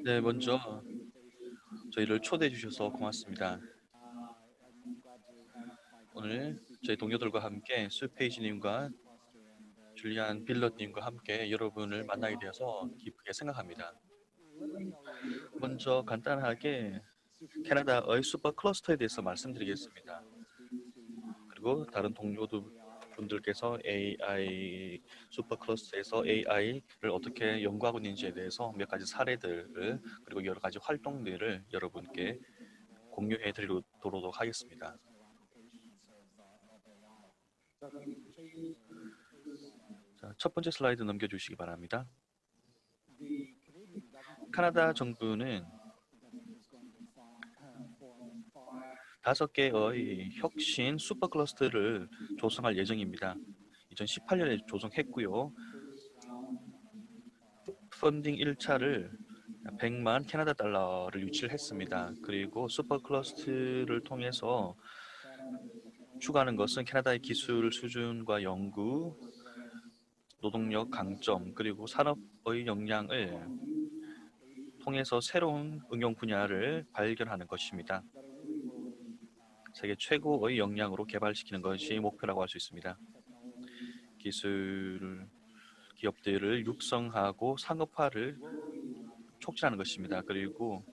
네, 먼저 저희를 초대해 주셔서 고맙습니다. 오늘 저희 동료들과 함께 수페이지님과 줄리안 빌럿님과 함께 여러분을 만나게 되어서 기쁘게 생각합니다. 먼저 간단하게 캐나다의 슈퍼 클러스터에 대해서 말씀드리겠습니다. 그리고 다른 동료들 분들께서 AI 슈퍼 클러스터에서 AI를 어떻게 연구하고 있는지에 대해서 몇 가지 사례들을 그리고 여러 가지 활동들을 여러분께 공유해 드리도록 하겠습니다. 자, 첫 번째 슬라이드 넘겨주시기 바랍니다. 캐나다 정부는 5개의 혁신 슈퍼 클러스터를 조성할 예정입니다. 2018년에 조성했고요. 펀딩 1차를 100만 캐나다 달러를 유치를 했습니다. 그리고 슈퍼 클러스터를 통해서 추구하는 것은 캐나다의 기술 수준과 연구, 노동력 강점, 그리고 산업의 역량을 통해서 새로운 응용 분야를 발견하는 것입니다. 세계 최고의 역량으로 개발시키는 것이 목표라고 할 수 있습니다. 기술 기업들을 육성하고 상업화를 촉진하는 것입니다. 그리고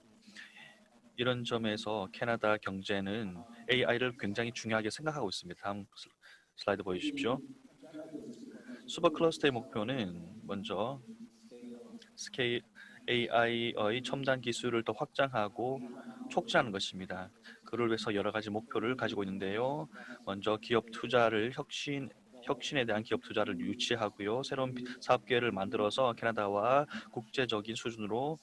이런 점에서 캐나다 경제는 AI를 굉장히 중요하게 생각하고 있습니다. 다음 슬라이드 보여주십시오. 슈퍼 클러스터의 목표는 먼저 스케일 AI의 첨단 기술을 더 확장하고 촉진하는 것입니다. 그를 위해서 여러 가지 목표를 가지고 있는데요. 먼저 기업 투자를 혁신에 대한 기업 투자를 유치하고요. 새로운 사업 기회를 만들어서 캐나다와 국제적인 수준으로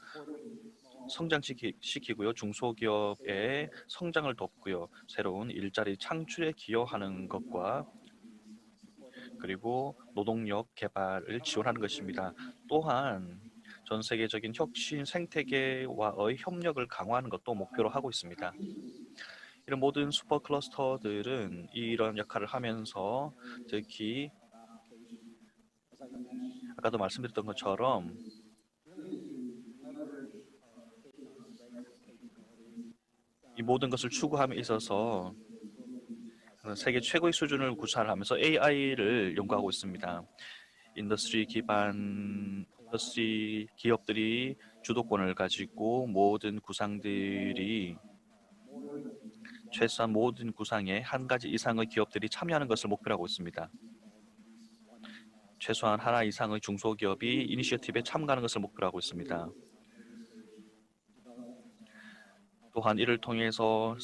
성장시키고요. 중소기업의 성장을 돕고요. 새로운 일자리 창출에 기여하는 것과 그리고 노동력 개발을 지원하는 것입니다. 또한 전 세계적인 혁신 생태계와의 협력을 강화하는 것도 목표로 하고 있습니다. 이런 모든 슈퍼 클러스터들은 이런 역할을 하면서 특히 아까도 말씀드렸던 것처럼 이 모든 것을 추구함에 있어서 세계 최고의 수준을 구사하면서 AI를 연구하고 있습니다. 인더스트리 기업들이 주도권을 가지고 모든 구상들이 최소한 모든 구상에 한 가지 이상의 기업들이 참여하는 것을 목표로 하고 있습니다. 최소한 하나 이상의 중소기업이 이니셔티브에 참가하는 것을 목표로 하고 있습니다. 또한 이를 통해서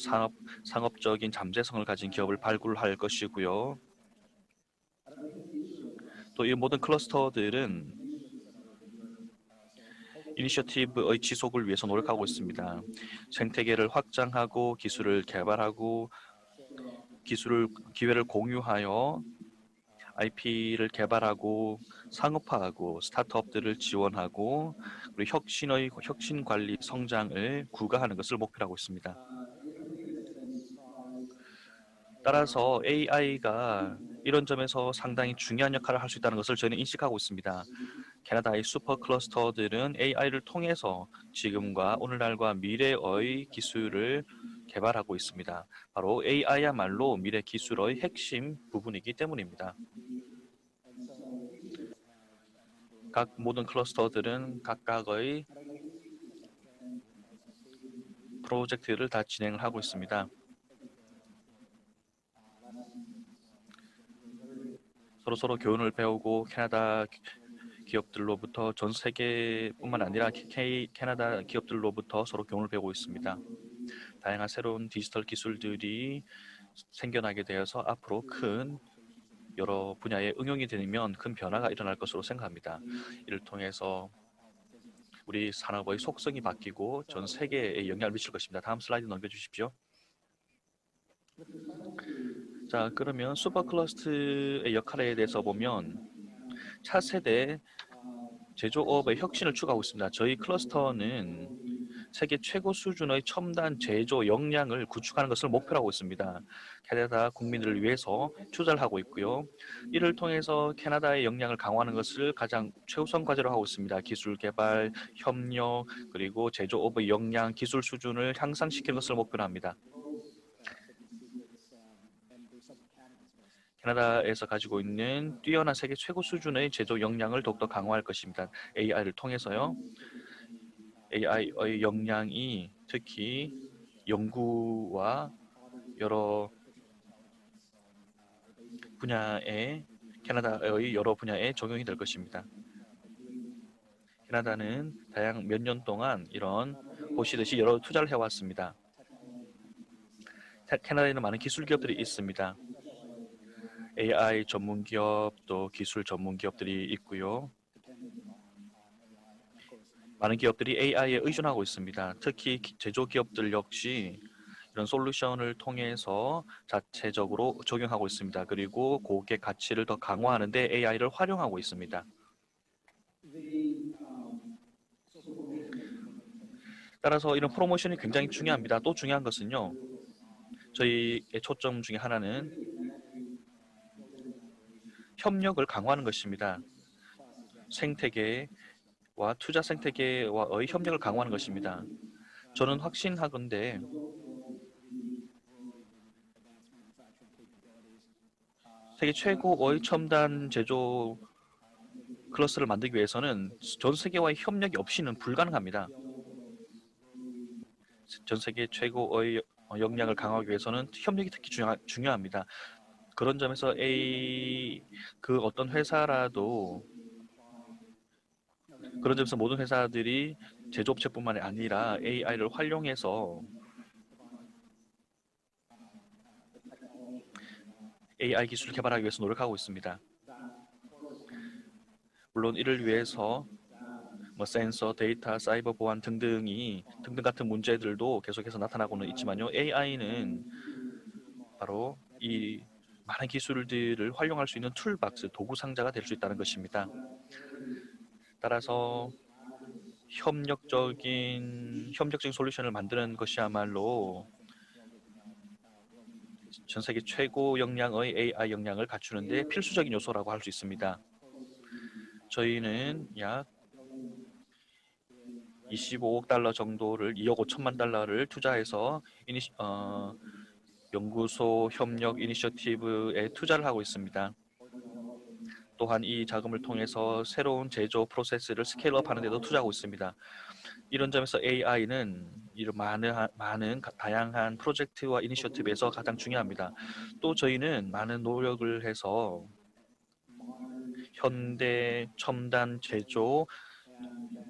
상업적인 잠재성을 가진 기업을 발굴할 것이고요. 또 이 모든 클러스터들은 이니셔티브의 지속을 위해서 노력하고 있습니다. 생태계를 확장하고 기술을 개발하고 기회를 공유하여 IP를 개발하고 상업화하고 스타트업들을 지원하고 그리고 혁신 관리 성장을 구가하는 것을 목표로 하고 있습니다. 따라서 AI가 이런 점에서 상당히 중요한 역할을 할 수 있다는 것을 저희는 인식하고 있습니다. 캐나다의 슈퍼 클러스터들은 AI를 통해서 지금과 오늘날과 미래의 기술을 개발하고 있습니다. 바로 AI야말로 미래 기술의 핵심 부분이기 때문입니다. 각 모든 클러스터들은 각각의 프로젝트를 다 진행을 하고 있습니다. 서로 교훈을 배우고 캐나다 기업들로부터 전 세계뿐만 아니라 캐나다 기업들로부터 서로 교훈을 배우고 있습니다. 다양한 새로운 디지털 기술들이 생겨나게 되어서 앞으로 큰 여러 분야에 응용이 되면 큰 변화가 일어날 것으로 생각합니다. 이를 통해서 우리 산업의 속성이 바뀌고 전 세계에 영향을 미칠 것입니다. 다음 슬라이드 넘겨주십시오. 자, 그러면 슈퍼클러스터의 역할에 대해서 보면 차세대 제조업의 혁신을 추구하고 있습니다. 저희 클러스터는 세계 최고 수준의 첨단 제조 역량을 구축하는 것을 목표로 하고 있습니다. 캐나다 국민들을 위해서 투자를 하고 있고요. 이를 통해서 캐나다의 역량을 강화하는 것을 가장 최우선 과제로 하고 있습니다. 기술 개발, 협력, 그리고 제조업의 역량, 기술 수준을 향상시키는 것을 목표로 합니다. 캐나다에서 가지고 있는 뛰어난 세계 최고 수준의 제조 역량을 더욱더 강화할 것입니다. AI를 통해서요. AI의 역량이 특히 연구와 여러 분야에 캐나다의 여러 분야에 적용이 될 것입니다. 캐나다는 다양 몇 년 동안 이런 보시듯이 여러 투자를 해왔습니다. 캐나다에는 많은 기술 기업들이 있습니다. AI 전문 기업 또 기술 전문 기업들이 있고요. 많은 기업들이 AI에 의존하고 있습니다. 특히 제조 기업들 역시 이런 솔루션을 통해서 자체적으로 적용하고 있습니다. 그리고 고객 가치를 더 강화하는 데 AI를 활용하고 있습니다. 따라서 이런 프로모션이 굉장히 중요합니다. 또 중요한 것은요. 저희의 초점 중에 하나는 협력을 강화하는 것입니다. 생태계와 투자 생태계와의 협력을 강화하는 것입니다. 저는 확신하건대 세계 최고의 첨단 제조 클러스를 만들기 위해서는 전 세계와의 협력이 없이는 불가능합니다. 전 세계 최고의 역량을 강화하기 위해서는 협력이 특히 중요합니다. 그런 점에서 그 어떤 회사라도 그런 점에서 모든 회사들이 제조업체뿐만 아니라 AI를 활용해서 AI 기술을 개발하기 위해서 노력하고 있습니다. 물론 이를 위해서 센서, 데이터, 사이버 보안 등등 같은 문제들도 계속해서 나타나고는 있지만요. AI는 바로 이 많은 기술들을 활용할 수 있는 툴박스, 도구 상자가 될 수 있다는 것입니다. 따라서 협력적인 솔루션을 만드는 것이야말로 전 세계 최고 역량의 AI 역량을 갖추는데 필수적인 요소라고 할 수 있습니다. 저희는 약 25억 달러 정도를 2억 5천만 달러를 투자해서 연구소 협력 이니셔티브에 투자를 하고 있습니다. 또한 이 자금을 통해서 새로운 제조 프로세스를 스케일업 하는 데도 투자하고 있습니다. 이런 점에서 AI는 이런 많은 다양한 프로젝트와 이니셔티브에서 가장 중요합니다. 또 저희는 많은 노력을 해서 현대 첨단 제조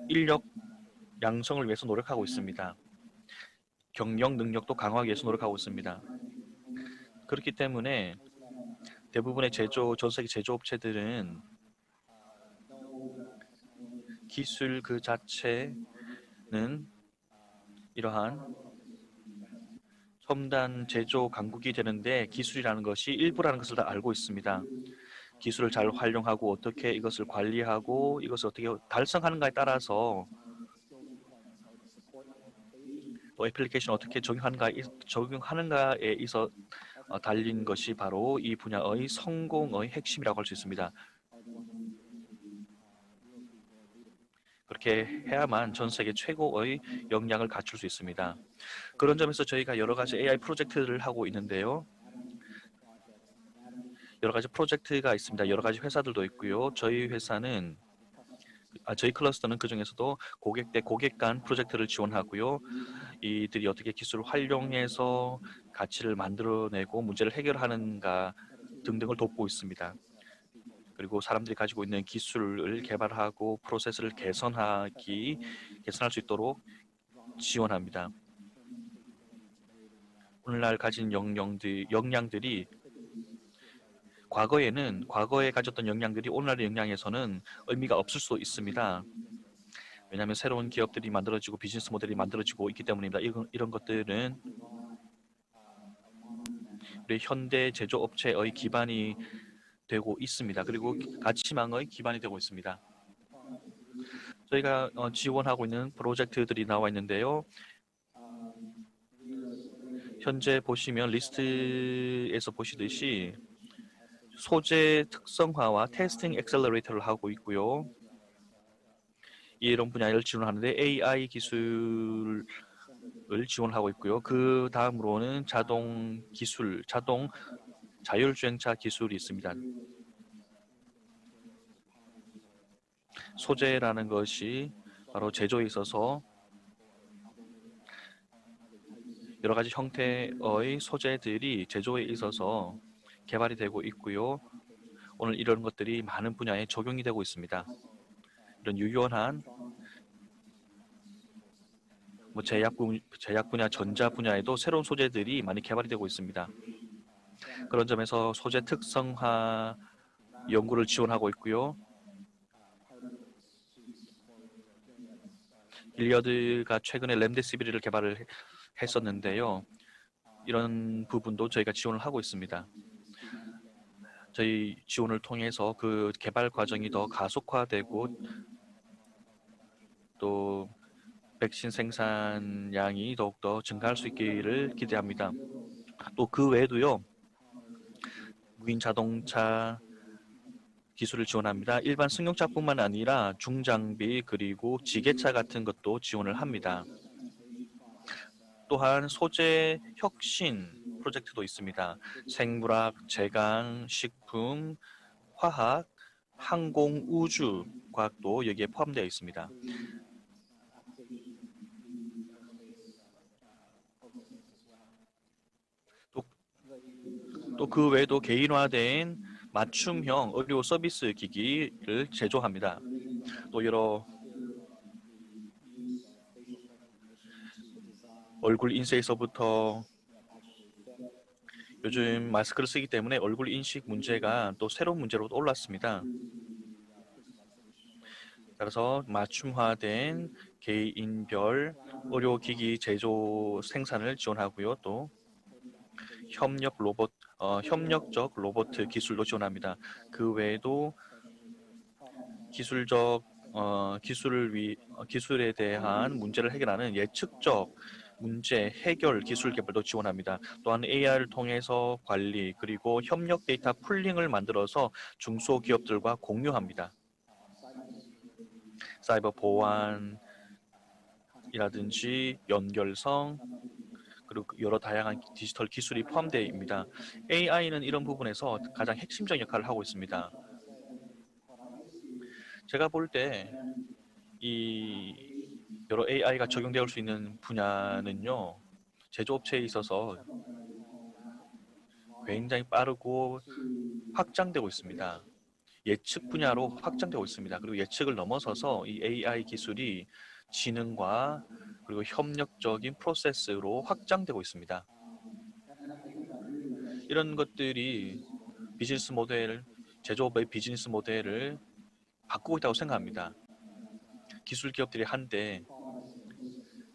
인력 양성을 위해서 노력하고 있습니다. 경영 능력도 강화하기 위해서 노력하고 있습니다. 그렇기 때문에 대부분의 전 세계 제조업체들은 기술 그 자체는 이러한 첨단 제조 강국이 되는데 기술이라는 것이 일부라는 것을 다 알고 있습니다. 기술을 잘 활용하고 어떻게 이것을 관리하고 이것을 어떻게 달성하는가에 따라서 또 애플리케이션 어떻게 적용하는가에 있어 달린 것이 바로 이 분야의 성공의 핵심이라고 할 수 있습니다. 그렇게 해야만 전 세계 최고의 역량을 갖출 수 있습니다. 그런 점에서 저희가 여러 가지 AI 프로젝트를 하고 있는데요. 여러 가지 프로젝트가 있습니다. 여러 가지 회사들도 있고요. 저희 클러스터는 그 중에서도 고객 대 고객 간 프로젝트를 지원하고요. 이들이 어떻게 기술을 활용해서 가치를 만들어내고 문제를 해결하는가 등등을 돕고 있습니다. 그리고 사람들이 가지고 있는 기술을 개발하고 프로세스를 개선할 수 있도록 지원합니다. 오늘날 가진 역량들이 과거에 가졌던 역량들이 오늘날의 역량에서는 의미가 없을 수 있습니다. 왜냐하면 새로운 기업들이 만들어지고 비즈니스 모델이 만들어지고 있기 때문입니다. 이런 것들은 우리 현대 제조업체의 기반이 되고 있습니다. 그리고 가치망의 기반이 되고 있습니다. 저희가 지원하고 있는 프로젝트들이 나와 있는데요. 현재 보시면 리스트에서 보시듯이 소재 특성화와 테스팅 엑셀러레이터를 하고 있고요. 이런 분야를 지원하는데 AI 기술을 지원하고 있고요. 그 다음으로는 자동 기술, 자동 자율주행차 기술이 있습니다. 소재라는 것이 바로 제조에 있어서 여러 가지 형태의 소재들이 제조에 있어서 개발이 되고 있고요. 오늘 이런 것들이 많은 분야에 적용이 되고 있습니다. 이런 유연한 제약 분야, 전자 분야에도 새로운 소재들이 많이 개발이 되고 있습니다. 그런 점에서 소재 특성화 연구를 지원하고 있고요. 길리어드가 최근에 렘데시비르를 개발을 했었는데요. 이런 부분도 저희가 지원을 하고 있습니다. 저희 지원을 통해서 그 개발 과정이 더 가속화되고 또 백신 생산량이 더욱더 증가할 수 있기를 기대합니다. 또 그 외에도요. 무인 자동차 기술을 지원합니다. 일반 승용차뿐만 아니라 중장비 그리고 지게차 같은 것도 지원을 합니다. 또한 소재 혁신 프로젝트도 있습니다. 생물학, 제강, 식품, 화학, 항공, 우주 과학도 여기에 포함되어 있습니다. 또 그 외에도 개인화된 맞춤형 의료 서비스 기기를 제조합니다. 또 여러 얼굴 인쇄에서부터 요즘 마스크를 쓰기 때문에 얼굴 인식 문제가 또 새로운 문제로 올랐습니다. 따라서 맞춤화된 개인별 의료기기 제조 생산을 지원하고요. 또 협력적 로봇 기술도 지원합니다. 그 외에도 기술적 기술에 대한 문제를 해결하는 예측적 문제 해결 기술 개발도 지원합니다. 또한 AI를 통해서 관리 그리고 협력 데이터 풀링을 만들어서 중소기업들과 공유합니다. 사이버 보안이라든지 연결성 그리고 여러 다양한 디지털 기술이 포함되어 있습니다. AI는 이런 부분에서 가장 핵심적 역할을 하고 있습니다. 제가 볼 때 이 여러 AI가 적용될 수 있는 분야는요, 제조업체에 있어서 굉장히 빠르고 확장되고 있습니다. 예측 분야로 확장되고 있습니다. 그리고 예측을 넘어서서 이 AI 기술이 지능과 그리고 협력적인 프로세스로 확장되고 있습니다. 이런 것들이 비즈니스 모델, 제조업의 비즈니스 모델을 바꾸고 있다고 생각합니다. 기술 기업들이 한때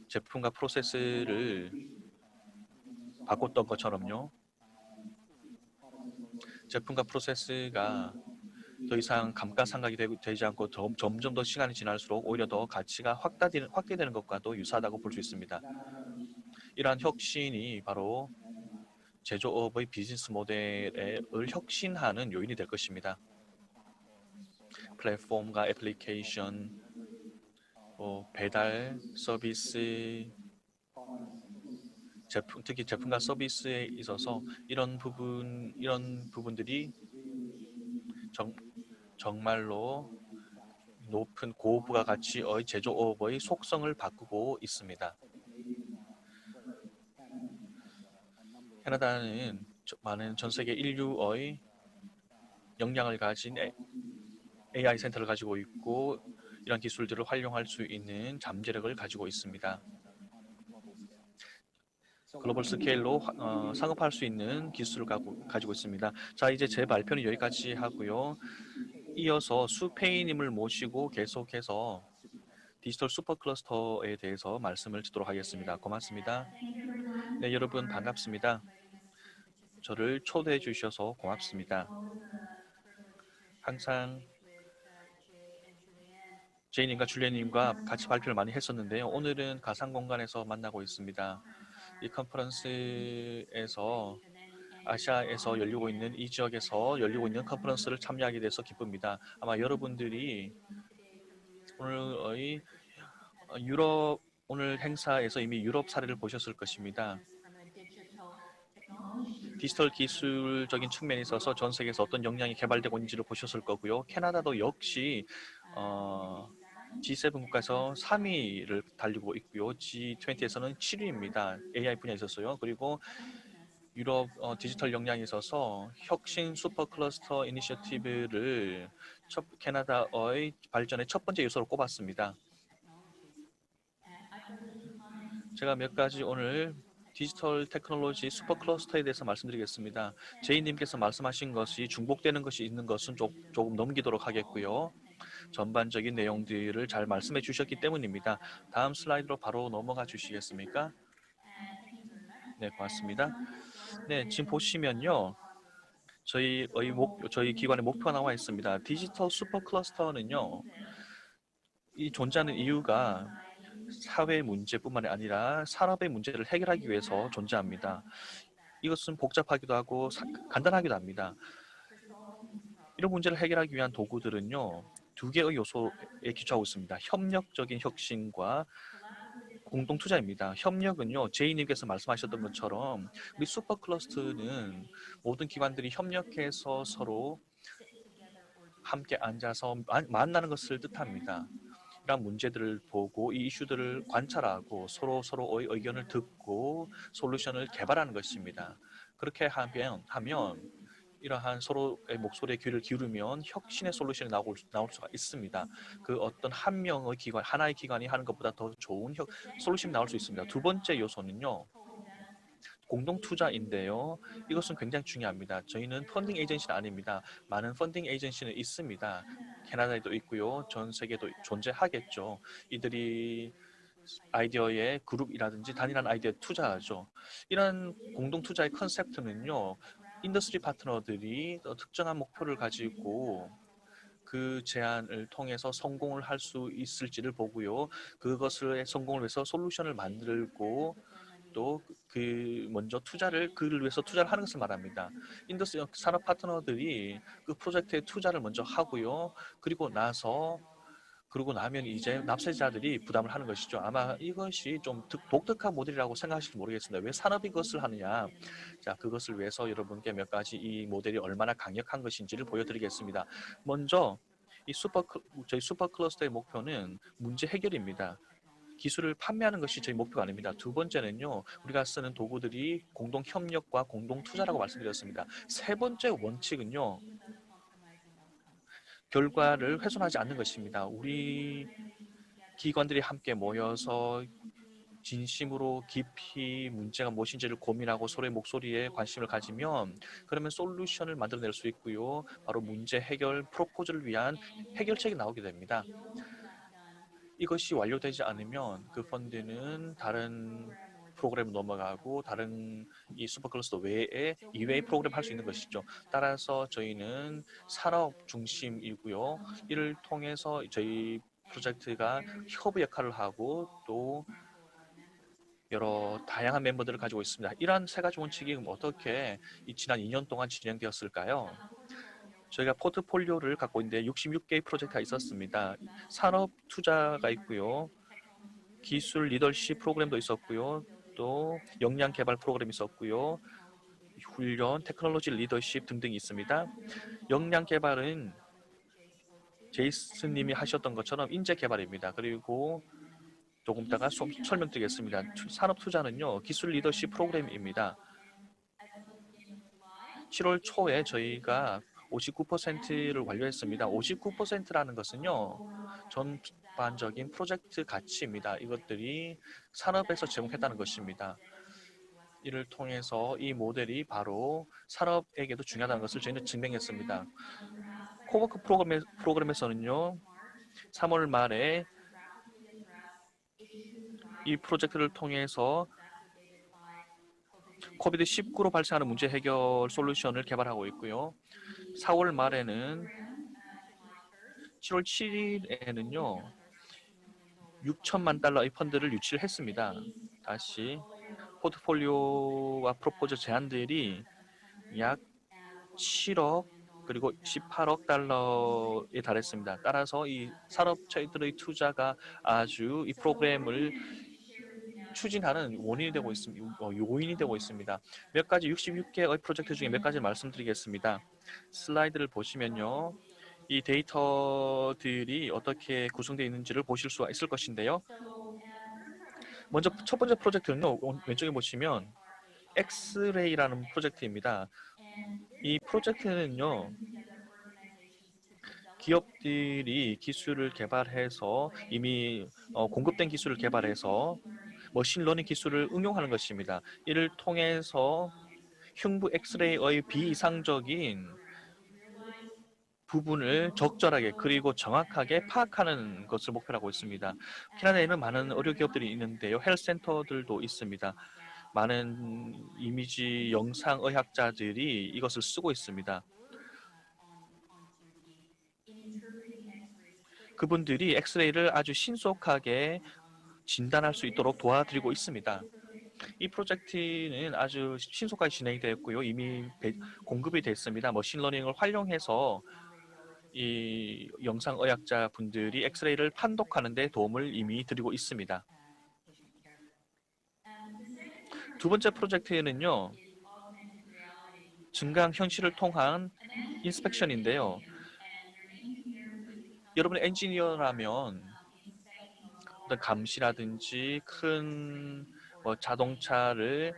제품과 프로세스를 바꿨던 것처럼요. 제품과 프로세스가 더 이상 감가상각이 되지 않고 점점 더 시간이 지날수록 오히려 더 가치가 확대되는 것과도 유사하다고 볼 수 있습니다. 이러한 혁신이 바로 제조업의 비즈니스 모델을 혁신하는 요인이 될 것입니다. 플랫폼과 애플리케이션, 배달 서비스, 특히 제품과 서비스에 있어서 이런 부분들이 정, 정말로 높은 고부가 가치의 제조업의 속성을 바꾸고 있습니다. 캐나다는 많은 전 세계 인류의 역량을 가진 AI 센터를 가지고 있고 이런 기술들을 활용할 수 있는 잠재력을 가지고 있습니다. 글로벌 스케일로 상업할 수 있는 기술을 가지고 있습니다. 자, 이제 제 발표는 여기까지 하고요. 이어서 수페이님을 모시고 계속해서 디지털 슈퍼 클러스터에 대해서 말씀을 듣도록 하겠습니다. 고맙습니다. 네, 여러분 반갑습니다. 저를 초대해 주셔서 고맙습니다. 항상 제이님과 줄리아님과 같이 발표를 많이 했었는데요. 오늘은 가상 공간에서 만나고 있습니다. 이 컨퍼런스에서 아시아에서 열리고 있는 이 지역에서 열리고 있는 컨퍼런스를 참여하게 돼서 기쁩니다. 아마 여러분들이 오늘의 유럽 오늘 행사에서 이미 유럽 사례를 보셨을 것입니다. 디지털 기술적인 측면에 있어서 전 세계에서 어떤 역량이 개발되고 있는지를 보셨을 거고요. 캐나다도 역시 G7 국가에서 3위를 달리고 있고요. G20에서는 7위입니다. AI 분야에 있어서요. 그리고 유럽 디지털 역량에 있어서 혁신 슈퍼 클러스터 이니셔티브를 캐나다의 발전의 첫 번째 요소로 꼽았습니다. 제가 몇 가지 오늘 디지털 테크놀로지 슈퍼 클러스터에 대해서 말씀드리겠습니다. 제이님께서 말씀하신 것이 중복되는 것이 있는 것은 조금 넘기도록 하겠고요. 전반적인 내용들을 잘 말씀해 주셨기 때문입니다. 다음 슬라이드로 바로 넘어가 주시겠습니까? 네, 고맙습니다. 네, 지금 보시면요. 저희 기관의 목표가 나와 있습니다. 디지털 슈퍼 클러스터는요. 이 존재하는 이유가 사회 문제뿐만 아니라 산업의 문제를 해결하기 위해서 존재합니다. 이것은 복잡하기도 하고 간단하기도 합니다. 이런 문제를 해결하기 위한 도구들은요. 두 개의 요소에 기초하고 있습니다. 협력적인 혁신과 공동 투자입니다. 협력은요, 제이님께서 말씀하셨던 것처럼 우리 슈퍼 클러스터는 모든 기관들이 협력해서 서로 함께 앉아서 만나는 것을 뜻합니다. 이런 문제들을 보고 이 이슈들을 관찰하고 서로의 의견을 듣고 솔루션을 개발하는 것입니다. 그렇게 하면 이러한 서로의 목소리에 귀를 기울이면 혁신의 솔루션이 나올 수가 있습니다. 그 어떤 한 명의 기관, 하나의 기관이 하는 것보다 더 좋은 솔루션이 나올 수 있습니다. 두 번째 요소는요. 공동 투자인데요. 이것은 굉장히 중요합니다. 저희는 펀딩 에이전시는 아닙니다. 많은 펀딩 에이전시는 있습니다. 캐나다에도 있고요. 전 세계도 존재하겠죠. 이들이 아이디어의 그룹이라든지 단일한 아이디어에 투자하죠. 이런 공동 투자의 컨셉트는요. 인더스트리 파트너들이 특정한 목표를 가지고 그 제안을 통해서 성공을 할 수 있을지를 보고요. 그것을 성공을 위해서 솔루션을 만들고 또 먼저 그를 위해서 투자를 하는 것을 말합니다. 인더스트리 산업 파트너들이 그 프로젝트에 투자를 먼저 하고요. 그러고 나면 이제 납세자들이 부담을 하는 것이죠. 아마 이것이 좀 독특한 모델이라고 생각하실지 모르겠습니다. 왜 산업이 그것을 하느냐? 자, 그것을 위해서 여러분께 몇 가지 이 모델이 얼마나 강력한 것인지를 보여드리겠습니다. 먼저 저희 슈퍼 클러스터의 목표는 문제 해결입니다. 기술을 판매하는 것이 저희 목표가 아닙니다. 두 번째는요, 우리가 쓰는 도구들이 공동 협력과 공동 투자라고 말씀드렸습니다. 세 번째 원칙은요, 결과를 훼손하지 않는 것입니다. 우리 기관들이 함께 모여서 진심으로 깊이 문제가 무엇인지를 고민하고 서로의 목소리에 관심을 가지면 그러면 솔루션을 만들어낼 수 있고요. 바로 문제 해결 프로포즈를 위한 해결책이 나오게 됩니다. 이것이 완료되지 않으면 그 펀드는 다른 프로그램으로 넘어가고 다른 이 슈퍼클러스터 외에 이외의 프로그램 할 수 있는 것이죠. 따라서 저희는 산업 중심이고요. 이를 통해서 저희 프로젝트가 협의 역할을 하고 또 여러 다양한 멤버들을 가지고 있습니다. 이러한 세 가지 원칙이 어떻게 지난 2년 동안 진행되었을까요? 저희가 포트폴리오를 갖고 있는데 66개의 프로젝트가 있었습니다. 산업 투자가 있고요. 기술 리더십 프로그램도 있었고요. 또 역량 개발 프로그램이 있었고요. 훈련, 테크놀로지 리더십 등등이 있습니다. 역량 개발은 제이슨 님이 하셨던 것처럼 인재 개발입니다. 그리고 조금 이따가 설명드리겠습니다. 산업 투자는요. 기술 리더십 프로그램입니다. 7월 초에 저희가 59%를 완료했습니다. 59%라는 것은요. 전반적인 프로젝트 가치입니다. 이것들이 산업에서 제공했다는 것입니다. 이를 통해서 이 모델이 바로 산업에게도 중요하다는 것을 저희는 증명했습니다. 코워크 프로그램에서는요. 3월 말에 이 프로젝트를 통해서 코비드-19로 발생하는 문제 해결 솔루션을 개발하고 있고요. 4월 말에는 7월 7일에는요. 6천만 달러의 펀드를 유치를 했습니다. 다시 포트폴리오와 프로포즈 제안들이 약 7억 그리고 18억 달러에 달했습니다. 따라서 이 산업체들의 투자가 아주 이 프로그램을 추진하는 원인이 되고 있습니다. 요인이 되고 있습니다. 몇 가지 66개의 프로젝트 중에 몇 가지 말씀드리겠습니다. 슬라이드를 보시면요. 이 데이터들이 어떻게 구성되어 있는지를 보실 수가 있을 것인데요. 먼저 첫 번째 프로젝트는요. 왼쪽에 보시면 엑스레이라는 프로젝트입니다. 이 프로젝트는요. 기업들이 기술을 개발해서 이미 공급된 기술을 개발해서 머신러닝 기술을 응용하는 것입니다. 이를 통해서 흉부 엑스레이의 비이상적인 부분을 적절하게 그리고 정확하게 파악하는 것을 목표로 하고 있습니다. 캐나다에는 많은 의료 기업들이 있는데요. 헬스센터들도 있습니다. 많은 이미지 영상 의학자들이 이것을 쓰고 있습니다. 그분들이 엑스레이를 아주 신속하게 진단할 수 있도록 도와드리고 있습니다. 이 프로젝트는 아주 신속하게 진행이 되었고요. 이미 공급이 됐습니다. 머신러닝을 활용해서 이 영상의학자 분들이 엑스레이를 판독하는 데 도움을 이미 드리고 있습니다. 두 번째 프로젝트는요. 증강 현실을 통한 인스펙션인데요. 여러분 엔지니어라면 어떤 감시라든지 큰 자동차를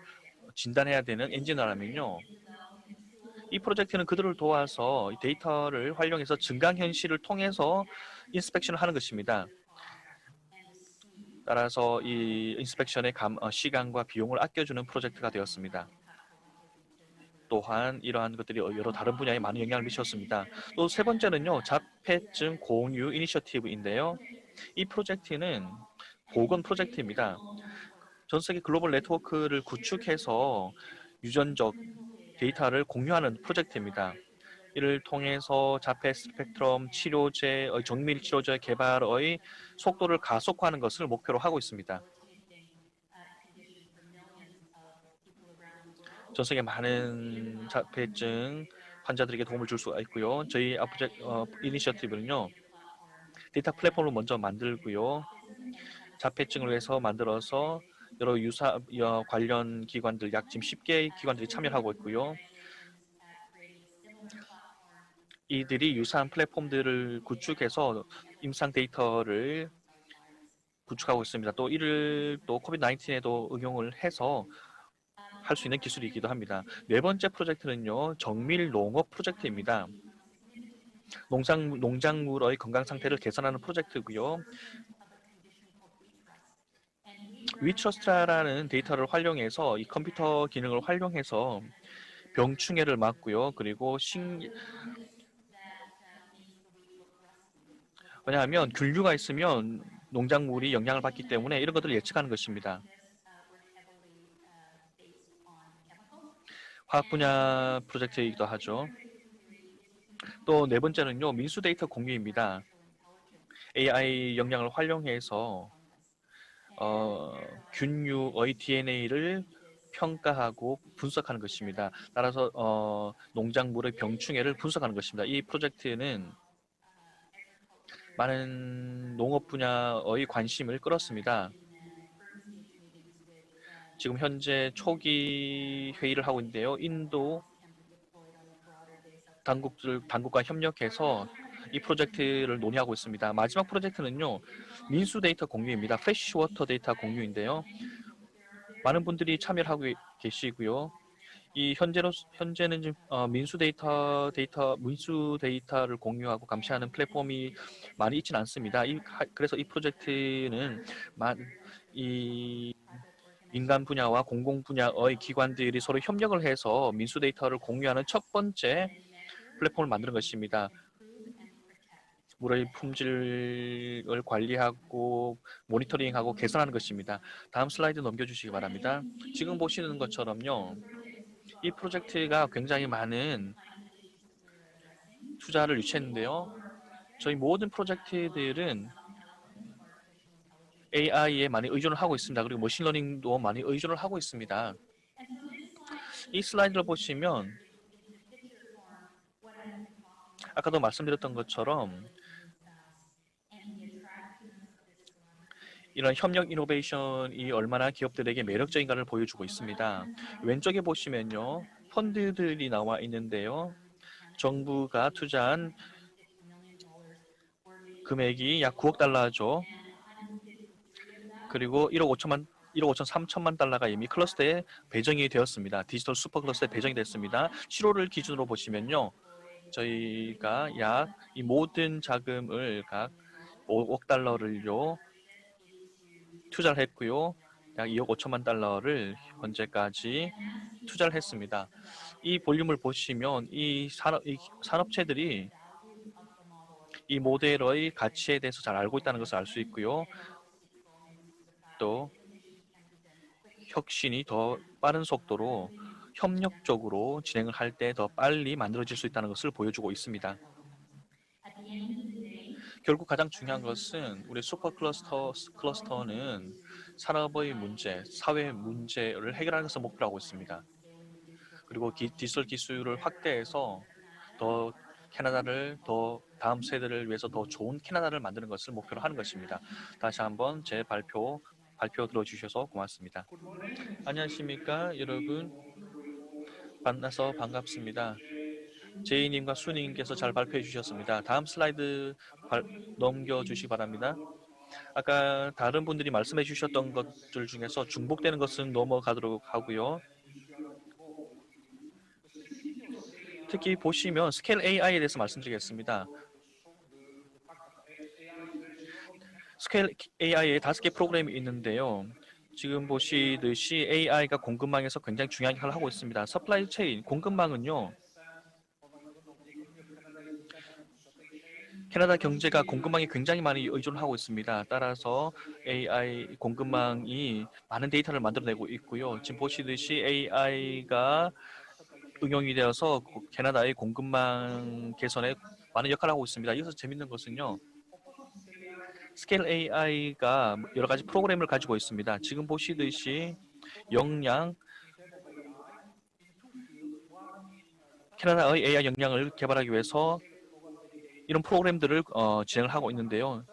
진단해야 되는 엔지니어라면요. 이 프로젝트는 그들을 도와서 데이터를 활용해서 증강현실을 통해서 인스펙션을 하는 것입니다. 따라서 이 인스펙션의 시간과 비용을 아껴주는 프로젝트가 되었습니다. 또한 이러한 것들이 여러 다른 분야에 많은 영향을 미쳤습니다. 또 세 번째는요. 자폐증 공유 이니셔티브인데요. 이 프로젝트는 보건 프로젝트입니다. 전 세계 글로벌 네트워크를 구축해서 유전적 데이터를 공유하는 프로젝트입니다. 이를 통해서 자폐 스펙트럼 치료제의 정밀 치료제 개발의 속도를 가속화하는 것을 목표로 하고 있습니다. 전 세계 많은 자폐증 환자들에게 도움을 줄 수가 있고요. 저희 이니셔티브는요. 데이터 플랫폼을 먼저 만들고요. 자폐증을 위해서 만들어서 여러 관련 기관들 약 지금 10개의 기관들이 참여하고 있고요. 이들이 유사한 플랫폼들을 구축해서 임상 데이터를 구축하고 있습니다. 또 이를 또 코비드-19에도 응용을 해서 할 수 있는 기술이기도 합니다. 네 번째 프로젝트는요. 정밀 농업 프로젝트입니다. 농작물의 건강 상태를 개선하는 프로젝트고요. 위트러스트라는 데이터를 활용해서 이 컴퓨터 기능을 활용해서 병충해를 막고요. 그리고 왜냐하면 균류가 있으면 농작물이 영향을 받기 때문에 이런 것들을 예측하는 것입니다. 화학 분야 프로젝트이기도 하죠. 또 네 번째는요. 민수 데이터 공유입니다. AI 역량을 활용해서 균류의 DNA를 평가하고 분석하는 것입니다. 따라서 농작물의 병충해를 분석하는 것입니다. 이 프로젝트는 많은 농업 분야의 관심을 끌었습니다. 지금 현재 초기 회의를 하고 있는데요. 인도 당국과 협력해서 이 프로젝트를 논의하고 있습니다. 마지막 프로젝트는요. 민수 데이터 공유입니다. 프레시워터 데이터 공유인데요. 많은 분들이 참여를 하고 계시고요. 이 현재는 지금 민수 데이터를 공유하고 감시하는 플랫폼이 많이 있지는 않습니다. 그래서 이 프로젝트는 이 민간 분야와 공공 분야의 기관들이 서로 협력을 해서 민수 데이터를 공유하는 첫 번째 플랫폼을 만드는 것입니다. 물의 품질을 관리하고 모니터링하고 개선하는 것입니다. 다음 슬라이드 넘겨주시기 바랍니다. 지금 보시는 것처럼요. 이 프로젝트가 굉장히 많은 투자를 유치했는데요. 저희 모든 프로젝트들은 AI에 많이 의존을 하고 있습니다. 그리고 머신러닝도 많이 의존을 하고 있습니다. 이 슬라이드를 보시면 아까도 말씀드렸던 것처럼 이런 협력 이노베이션이 얼마나 기업들에게 매력적인가를 보여주고 있습니다. 왼쪽에 보시면요. 펀드들이 나와 있는데요. 정부가 투자한 금액이 약 9억 달러죠. 그리고 1억 5천 3천만 달러가 이미 클러스터에 배정이 되었습니다. 디지털 슈퍼 클러스터에 배정이 됐습니다. 7월을 기준으로 보시면요. 저희가 약 이 모든 자금을 각 5억 달러를요 투자를 했고요. 약 2억 5천만 달러를 현재까지 투자를 했습니다. 이 볼륨을 보시면 이 산업체들이 이 모델의 가치에 대해서 잘 알고 있다는 것을 알 수 있고요. 또 혁신이 더 빠른 속도로 협력적으로 진행을 할 때 더 빨리 만들어질 수 있다는 것을 보여주고 있습니다. 결국 가장 중요한 것은 우리 클러스터는 산업의 문제, 사회 문제를 해결하는 것을 목표로 하고 있습니다. 그리고 디지털 기술을 확대해서 더 캐나다를 더 다음 세대를 위해서 더 좋은 캐나다를 만드는 것을 목표로 하는 것입니다. 다시 한번 제 발표 들어주셔서 고맙습니다. 안녕하십니까 여러분, 만나서 반갑습니다. 제이님과 수님께서 잘 발표해 주셨습니다. 다음 슬라이드 넘겨주시기 바랍니다. 아까 다른 분들이 말씀해 주셨던 것들 중에서 중복되는 것은 넘어가도록 하고요. 특히 보시면 스케일 AI에 대해서 말씀드리겠습니다. 스케일 AI에 5개 프로그램이 있는데요. 지금 보시듯이 AI가 공급망에서 굉장히 중요한 역할을 하고 있습니다. 서플라이 체인, 공급망은요. 캐나다 경제가 공급망에 굉장히 많이 의존하고 있습니다. 따라서 AI 공급망이 많은 데이터를 만들어내고 있고요. 지금 보시듯이 AI가 응용이 되어서 캐나다의 공급망 개선에 많은 역할을 하고 있습니다. 여기서 재밌는 것은요. 스케일 AI가 여러 가지 프로그램을 가지고 있습니다. 지금 보시듯이 역량, 캐나다의 AI 역량을 개발하기 위해서 이런 프로그램들을 진행을 하고 있는데요.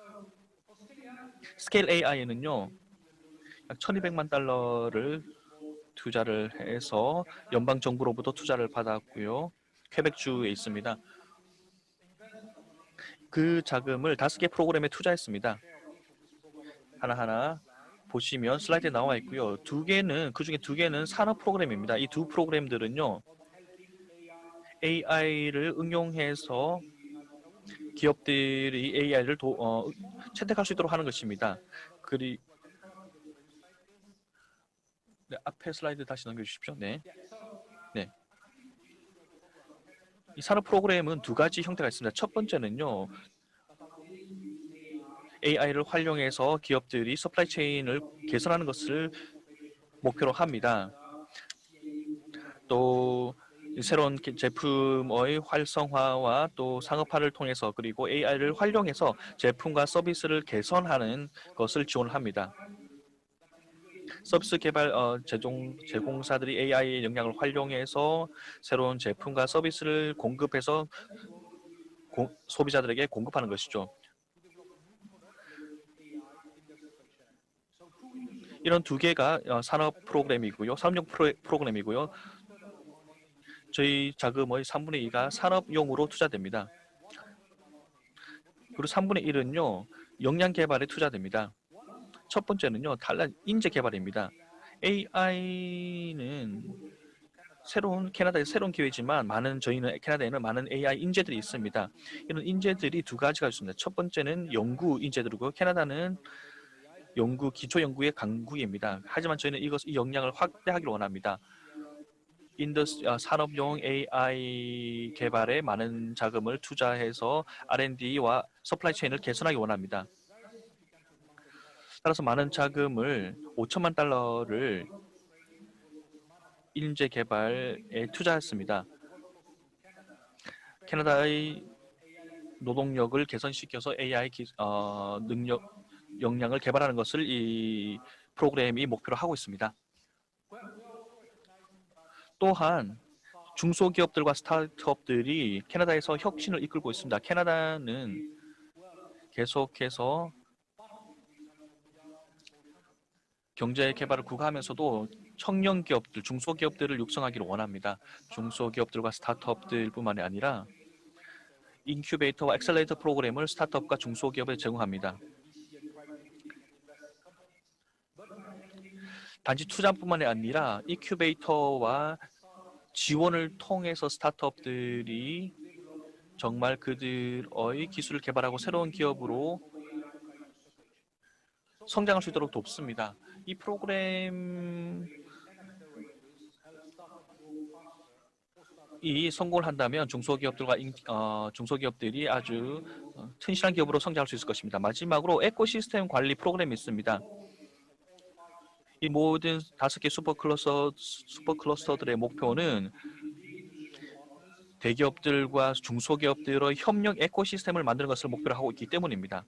스케일 AI에는요. 약 1200만 달러를 투자를 해서 연방 정부로부터 투자를 받았고요. 퀘벡주에 있습니다. 그 자금을 5개 프로그램에 투자했습니다. 하나하나 보시면 슬라이드에 나와 있고요. 그중에 2개는 산업 프로그램입니다. 이 두 프로그램들은요. AI를 응용해서 기업들이 AI를 채택할 수 있도록 하는 것입니다. 네, 앞에 슬라이드 다시 넘겨주십시오. 네. 이 산업 프로그램은 2가지 형태가 있습니다. 첫 번째는요. AI를 활용해서 기업들이 서플라이 체인을 개선하는 것을 목표로 합니다. 또 새로운 제품의 활성화와 또 상업화를 통해서 그리고 AI를 활용해서 제품과 서비스를 개선하는 것을 지원합니다. 서비스 개발 제공사들이 AI의 역량을 활용해서 새로운 제품과 서비스를 공급해서 소비자들에게 공급하는 것이죠. 이런 2개가 산업 프로그램이고요. 산업용 프로그램이고요. 저희 자금의 3분의 2가 산업용으로 투자됩니다. 그리고 3분의 1은요. 역량 개발에 투자됩니다. 첫 번째는요. 인재 개발입니다. AI는 캐나다의 새로운 기회지만 저희는 캐나다에는 많은 AI 인재들이 있습니다. 이런 인재들이 2가지가 있습니다. 첫 번째는 연구 인재들이고 캐나다는 기초 연구의 강국입니다. 하지만 저희는 이 역량을 확대하기를 원합니다. 산업용 AI 개발에 많은 자금을 투자해서 R&D와 서플라이 체인을 개선하기 원합니다. 따라서 많은 자금을 5천만 달러를 인재 개발에 투자했습니다. 캐나다의 노동력을 개선시켜서 AI 역량을 개발하는 것을 이 프로그램이 목표로 하고 있습니다. 또한 중소기업들과 스타트업들이 캐나다에서 혁신을 이끌고 있습니다. 캐나다는 계속해서 경제 개발을 구가하면서도 청년 기업들, 중소기업들을 육성하기를 원합니다. 중소기업들과 스타트업들뿐만이 아니라 인큐베이터와 엑셀레이터 프로그램을 스타트업과 중소기업에 제공합니다. 단지 투자뿐만이 아니라 인큐베이터와 지원을 통해서 스타트업들이 정말 그들의 기술을 개발하고 새로운 기업으로 성장할 수 있도록 돕습니다. 이 프로그램이 성공을 한다면 중소기업들이 아주 튼실한 기업으로 성장할 수 있을 것입니다. 마지막으로 에코시스템 관리 프로그램이 있습니다. 이 모든 5개 슈퍼클러스터들의 목표는 대기업들과 중소기업들의 협력 에코시스템을 만드는 것을 목표로 하고 있기 때문입니다.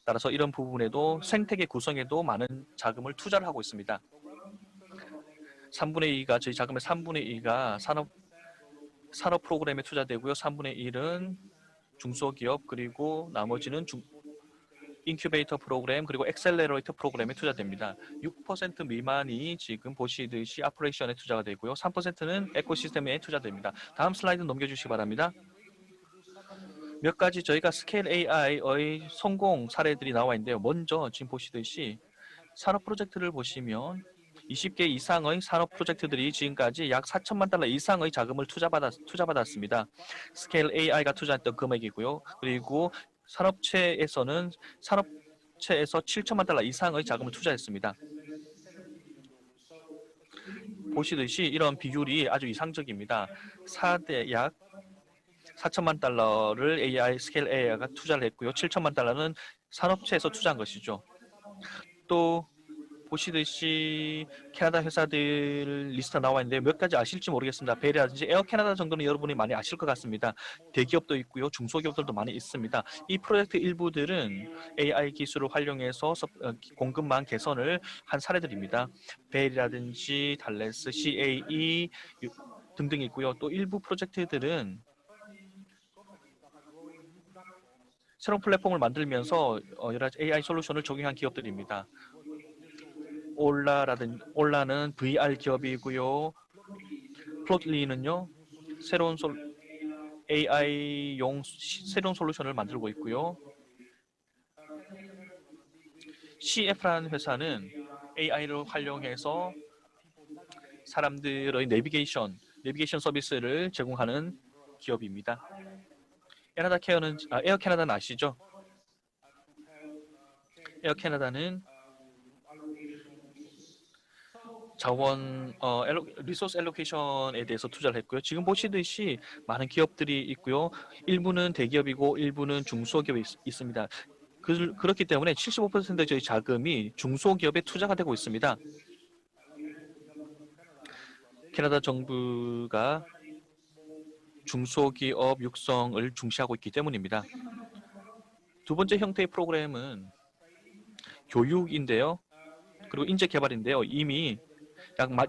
따라서 이런 부분에도 생태계 구성에도 많은 자금을 투자를 하고 있습니다. 3분의 2가 저희 자금의 3분의 2가 산업 프로그램에 투자되고요. 3분의 1은 중소기업 그리고 나머지는 인큐베이터 프로그램 그리고 엑셀러레이터 프로그램에 투자됩니다. 6% 미만이 지금 보시듯이 아퍼레이션에 투자가 되고요. 3%는 에코시스템에 투자됩니다. 다음 슬라이드 넘겨주시기 바랍니다. 몇 가지 저희가 스케일 AI의 성공 사례들이 나와 있는데요. 먼저 지금 보시듯이 산업 프로젝트를 보시면 20개 이상의 산업 프로젝트들이 지금까지 약 4천만 달러 이상의 자금을 투자받았습니다. 스케일 AI가 투자했던 금액이고요. 그리고 산업체에서 7천만 달러 이상의 자금을 투자했습니다. 보시듯이 이런 비율이 아주 이상적입니다. 4대 약 4천만 달러를 스케일 AI가 투자를 했고요. 7천만 달러는 산업체에서 투자한 것이죠. 또 보시듯이 캐나다 회사들 리스트 나와 있는데 몇 가지 아실지 모르겠습니다. 벨이라든지 에어 캐나다 정도는 여러분이 많이 아실 것 같습니다. 대기업도 있고요. 중소기업들도 많이 있습니다. 이 프로젝트 일부들은 AI 기술을 활용해서 공급망 개선을 한 사례들입니다. 벨이라든지 달레스, CAE 등등이 있고요. 또 일부 프로젝트들은 새로운 플랫폼을 만들면서 여러 가지 AI 솔루션을 적용한 기업들입니다. 올라는 VR 기업이고요. 플롯리는요. 새로운 AI용 새로운 솔루션을 만들고 있고요. CF라는 회사는 AI를 활용해서 사람들의 내비게이션 서비스를 제공하는 기업입니다. 에어 캐나다는 아시죠? 에어 캐나다는 자원 리소스 엘로케이션에 대해서 투자를 했고요. 지금 보시듯이 많은 기업들이 있고요. 일부는 대기업이고 일부는 중소기업이 있습니다. 그렇기 때문에 75%의 저희 자금이 중소기업에 투자가 되고 있습니다. 캐나다 정부가 중소기업 육성을 중시하고 있기 때문입니다. 두 번째 형태의 프로그램은 교육인데요. 그리고 인재개발인데요. 이미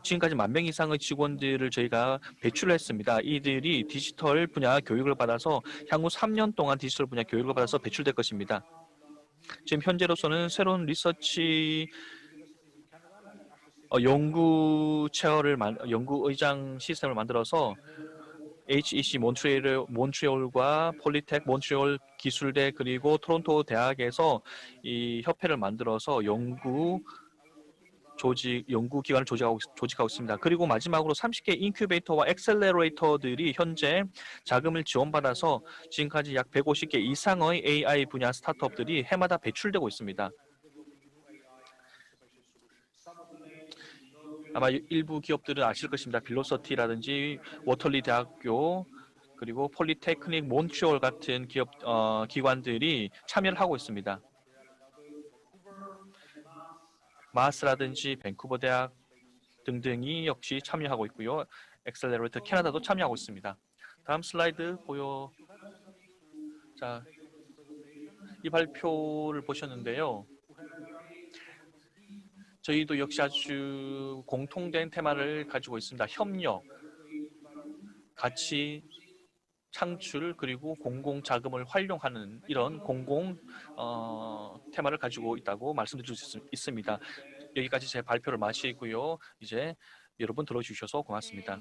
지금까지 10,000명 이상의 직원들을 저희가 배출을 했습니다. 이들이 디지털 분야 교육을 받아서 향후 3년 동안 디지털 분야 교육을 받아서 배출될 것입니다. 지금 현재로서는 새로운 리서치 연구 의장 시스템을 만들어서 HEC 몬트리올과 폴리텍 몬트리올 기술대 그리고 토론토 대학에서 이 협회를 만들어서 연구 기관을 조직하고 있습니다. 그리고 마지막으로 30개 인큐베이터와 엑셀러레이터들이 현재 자금을 지원받아서 지금까지 약 150개 이상의 AI 분야 스타트업들이 해마다 배출되고 있습니다. 아마 일부 기업들은 아실 것입니다. 빌로서티라든지 워털리 대학교 그리고 폴리테크닉 몬트리올 같은 기관들이 참여를 하고 있습니다. 마스라든지 밴쿠버 대학 등등이 역시 참여하고 있고요. 엑셀러레이터 캐나다도 참여하고 있습니다. 다음 슬라이드 자, 이 발표를 보셨는데요. 저희도 역시 아주 공통된 테마를 가지고 있습니다. 협력, 가치 창출 그리고 공공 자금을 활용하는 이런 공공 테마를 가지고 있다고 말씀드릴 수 있습니다. 여기까지 제 발표를 마치고요. 이제 여러분 들어주셔서 고맙습니다.